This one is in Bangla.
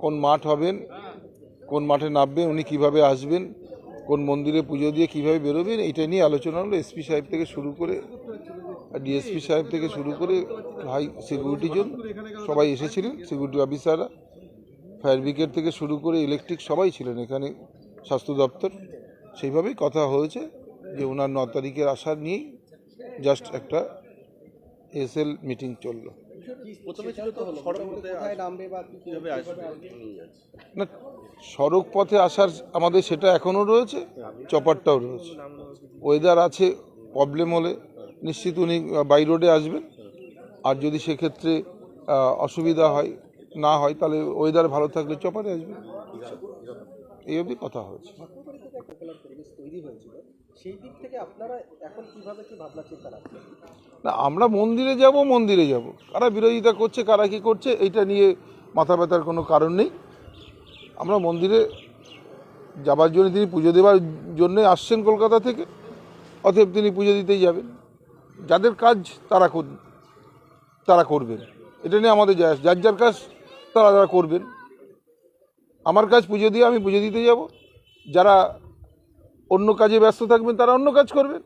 কোন মাঠ হবেন, কোন মাঠে নামবেন, উনি কিভাবে আসবেন, কোন মন্দিরে পুজো দিয়ে কিভাবে বেরোবেন, এটা নিয়ে আলোচনা হলো। এসপি সাহেব থেকে শুরু করে ডিএসপি সাহেব থেকে শুরু করে হাই সিকিউরিটি জোন সবাই এসেছিলেন, সিকিউরিটি অফিসাররা, ফায়ার ব্রিগেড থেকে শুরু করে ইলেকট্রিক সবাই ছিলেন এখানে, স্বাস্থ্য দপ্তর। সেইভাবেই কথা হয়েছে যে ওনার 9 তারিখের আসার নিয়েই জাস্ট একটা এসএল মিটিং চললো। না, সড়ক পথে আসার আমাদের সেটা এখনও রয়েছে, চপারটাও রয়েছে। ওয়েদার আছে, প্রবলেম হলে নিশ্চিত উনি বাই রোডে আসবেন। আর যদি সেক্ষেত্রে অসুবিধা হয় না হয় তাহলে ওয়েদার ভালো থাকলে চপারে আসবেন। এই অবধি কথা হয়েছে। না, আমরা মন্দিরে যাব, কারা বিরোধিতা করছে, কারা কি করছে, এইটা নিয়ে মাথা ব্যথার কোনো কারণ নেই। আমরা মন্দিরে যাবার জন্য, তিনি পুজো দেওয়ার জন্য আসছেন কলকাতা থেকে, অতএব তিনি পুজো দিতেই যাবেন। যাদের কাজ তারা করবেন, এটা নিয়ে আমাদের যার যার কাজ তারা করবেন। আমার কাজ পুজো দিয়ে আমি পুজো দিতে যাব, যারা অন্য কাজে ব্যস্ত থাকবেন তারা অন্য কাজ করবেন।